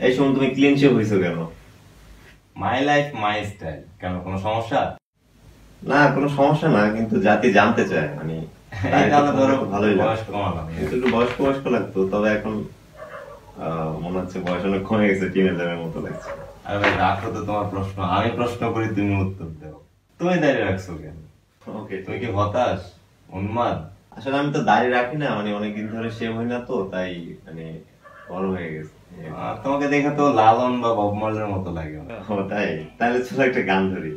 এই সময় তুমি ক্লিন শেভ হইছো কেন? My life my style. কেন কোনো সমস্যা? না কোনো সমস্যা না, কিন্তু জাতি জানতে চায় মানে তাহলে ধরো ভালোই বয়স কমালাম। একটু বয়স্ক বয়স্ক লাগতো, তবে এখন মনে হচ্ছে বয়স অনেক কমে গেছে, টিনেজারের মতো লাগছে। আরে ভাই রাখো তো তোমার প্রশ্ন, আমি প্রশ্ন করি তুমি উত্তর দাও। তুমি দাঁড়িয়ে রাখছো কেন? ওকে, তুমি কি হতাশ, উন্মাদ? আসলে আমি তো দাড়ি রাখি না, মানে অনেকদিন ধরে শেভ হই না, তো তাই মানে বড় হয়ে গেছে। তোমাকে দেখে তো লালন বা বব মার্লের মতো লাগে। ও তাই, তাহলে চলো একটা গান ধরি।